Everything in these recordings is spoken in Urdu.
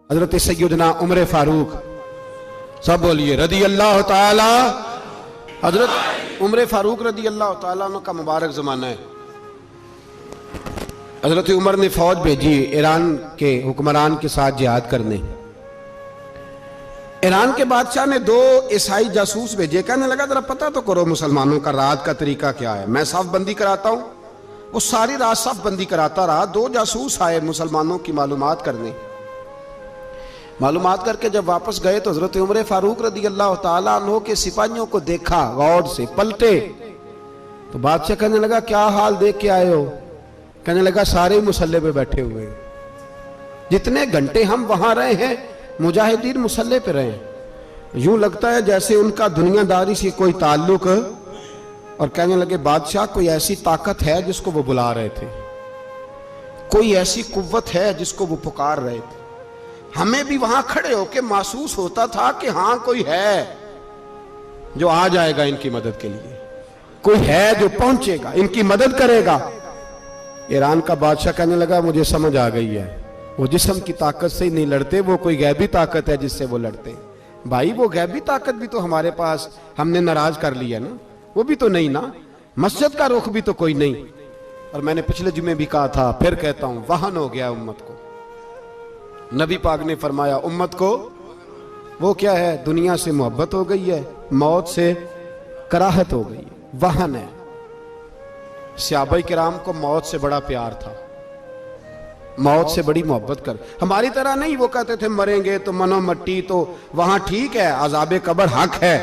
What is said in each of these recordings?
حضرت سیدنا عمر فاروق، سب بولیے رضی اللہ تعالی۔ حضرت عمر فاروق رضی اللہ تعالیٰ عنہ کا مبارک زمانہ ہے۔ حضرت عمر نے فوج بھیجی ایران کے حکمران کے ساتھ جہاد کرنے۔ ایران کے بادشاہ نے 2 عیسائی جاسوس بھیجے، کہنے لگا ذرا پتہ تو کرو مسلمانوں کا رات کا طریقہ کیا ہے، میں صف بندی کراتا ہوں۔ وہ ساری رات صف بندی کراتا رہا، 2 جاسوس آئے مسلمانوں کی معلومات کرنے۔ معلومات کر کے جب واپس گئے تو حضرت عمر فاروق رضی اللہ تعالیٰ عنہ کے سپاہیوں کو دیکھا، غور سے پلٹے تو بادشاہ کہنے لگا کیا حال دیکھ کے آئے ہو؟ کہنے لگا سارے مسلح پہ بیٹھے ہوئے ہیں، جتنے گھنٹے ہم وہاں رہے ہیں مجاہدین مسلح پہ رہے ہیں، یوں لگتا ہے جیسے ان کا دنیا داری سے کوئی تعلق۔ اور کہنے لگے بادشاہ کوئی ایسی طاقت ہے جس کو وہ بلا رہے تھے، کوئی ایسی قوت ہے جس کو وہ پکار رہے تھے، ہمیں بھی وہاں کھڑے ہو کے محسوس ہوتا تھا کہ ہاں کوئی ہے جو آ جائے گا ان کی مدد کے لیے، کوئی ہے جو پہنچے گا ان کی مدد کرے گا۔ ایران کا بادشاہ کہنے لگا مجھے سمجھ آ گئی ہے، وہ جسم کی طاقت سے ہی نہیں لڑتے، وہ کوئی غیبی طاقت ہے جس سے وہ لڑتے ہیں۔ بھائی وہ غیبی طاقت بھی تو ہمارے پاس ہم نے ناراض کر لیا نا، وہ بھی تو نہیں نا، مسجد کا رخ بھی تو کوئی نہیں۔ اور میں نے پچھلے جمعے بھی کہا تھا، پھر کہتا ہوں، وہن ہو گیا امت کو۔ نبی پاک نے فرمایا امت کو وہ کیا ہے، دنیا سے محبت ہو گئی ہے، موت سے کراہت ہو گئی ہے، وہن ہے۔ صحابہ کرام کو موت سے بڑا پیار تھا، موت سے بڑی محبت کر، ہماری طرح نہیں، وہ کہتے تھے مریں گے تو منو مٹی، تو وہاں ٹھیک ہے عذاب قبر حق ہے،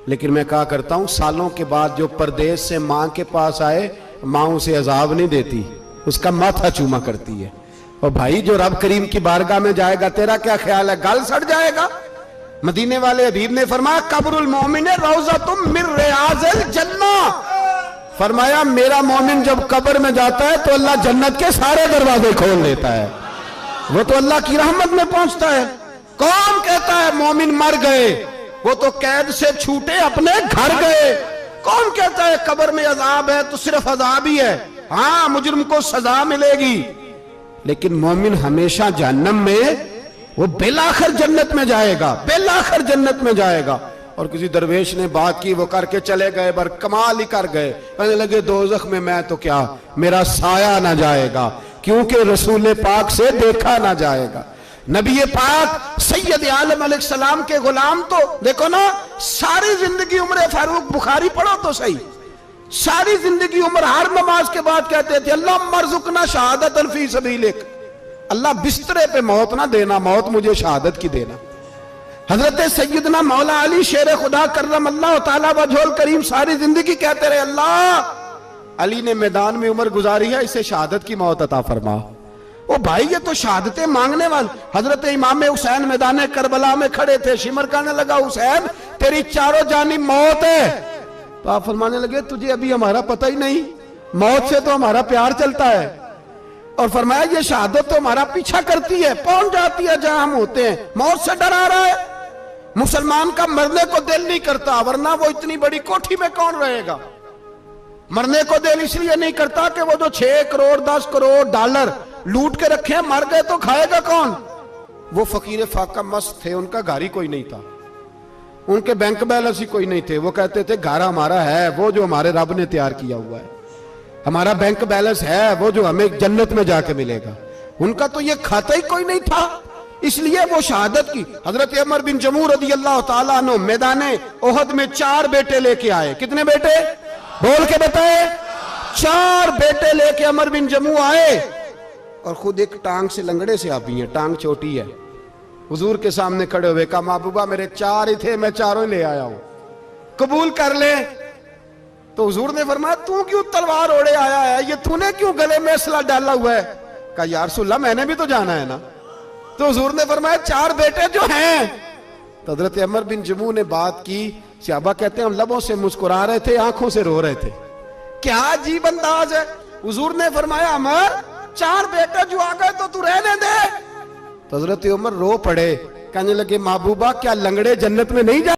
لیکن میں کہا کرتا ہوں سالوں کے بعد جو پردیس سے ماں کے پاس آئے، ماں اسے عذاب نہیں دیتی، اس کا ماتھا چوما کرتی ہے۔ اور بھائی جو رب کریم کی بارگاہ میں جائے گا تیرا کیا خیال ہے، گل سڑ جائے گا؟ مدینے والے حبیب نے فرمایا قبر المومن روضۃ من ریاض الجنہ، فرمایا میرا مومن جب قبر میں جاتا ہے تو اللہ جنت کے سارے دروازے کھول دیتا ہے، وہ تو اللہ کی رحمت میں پہنچتا ہے۔ کون کہتا ہے مومن مر گئے، وہ تو قید سے چھوٹے اپنے گھر گئے۔ کون کہتا ہے قبر میں عذاب ہے تو صرف عذاب ہی ہے، ہاں مجرم کو سزا ملے گی، لیکن مومن ہمیشہ جہنم میں، وہ بالآخر جنت میں جائے گا، بالآخر جنت میں جائے گا۔ اور کسی درویش نے بات کی، وہ کر کے چلے گئے، بر کمال ہی کر گئے، کہنے لگے دوزخ میں میں تو کیا، میرا سایہ نہ جائے گا، کیونکہ رسول پاک سے دیکھا نہ جائے گا۔ نبی پاک سید عالم علیہ السلام کے غلام تو دیکھو نا، ساری زندگی عمر فاروق، بخاری پڑھو تو صحیح، ساری زندگی عمر ہر نماز کے بعد کہتے تھے اللہم ارزقنا شہادت فی سبیلک، اللہ بسترے پہ موت نہ دینا، موت مجھے شہادت کی دینا۔ حضرت سیدنا مولا علی شیر خدا کرم اللہ تعالیٰ وجہ الکریم ساری زندگی کہتے رہے اللہ علی نے میدان میں عمر گزاری ہے، اسے شہادت کی موت عطا فرما۔ او بھائی یہ تو شہادتیں مانگنے والے۔ حضرت امام حسین میدان کربلا میں کھڑے تھے، شمر کہنے لگا حسین تیری چاروں جانب موت ہے، تو آپ فرمانے لگے تجھے ابھی ہمارا پتہ ہی نہیں، موت سے تو ہمارا پیار چلتا ہے۔ اور فرمایا یہ شہادت تو ہمارا پیچھا کرتی ہے، پہنچ جاتی ہے جہاں ہم ہوتے ہیں، موت سے ڈر آ رہا ہے۔ مسلمان کا مرنے کو دل نہیں کرتا، ورنہ وہ اتنی بڑی کوٹھی میں کون رہے گا؟ مرنے کو دل اس لیے نہیں کرتا کہ وہ جو 6 کروڑ 10 کروڑ ڈالر لوٹ کے رکھے ہیں، مر گئے تو کھائے گا کون؟ وہ فقیر فاقہ مست تھے، ان کا گھر ہی کوئی نہیں تھا، ان کے بینک بیلنس ہی کوئی نہیں تھے، وہ کہتے تھے گھر ہمارا ہے وہ جو ہمارے رب نے تیار کیا ہوا ہے، ہمارا بینک بیلنس ہے وہ جو ہمیں جنت میں جا کے ملے گا، ان کا تو یہ کھاتا ہی کوئی نہیں تھا، اس لیے وہ شہادت کی۔ حضرت عمر بن جموع رضی اللہ تعالیٰ عنہ میدان احد میں 4 بیٹے لے کے آئے، کتنے بیٹے؟ بول کے بتائے، 4 بیٹے لے کے عمر بن جموع آئے، اور خود ایک ٹانگ سے لنگڑے سے آپ بھی ہیں، ٹانگ چھوٹی ہے، حضور کے سامنے کھڑے ہوئے کہا محبوبہ میرے 4 ہی تھے، میں 4 ہی لے آیا ہوں، قبول کر لے۔ تو حضور نے فرمایا تو کیوں تلوار اوڑے آیا ہے، یہ تو نے کیوں گلے میں اسلحہ ڈالا ہوا ہے؟ کہا یا رسول اللہ میں نے بھی تو جانا ہے نا۔ تو حضور نے فرمایا 4 بیٹے جو ہیں، تو حضرت عمر بن جموع نے بات کی، صحابہ کہتے ہیں ہم لبوں سے مسکرا رہے تھے، آنکھوں سے رو رہے تھے، کیا عجیب انداز ہے۔ حضور نے فرمایا عمر 4 بیٹے جو آ گئے تو رہنے دے۔ تو حضرت عمر رو پڑے، کہنے لگے محبوبہ کیا لنگڑے جنت میں نہیں جائے؟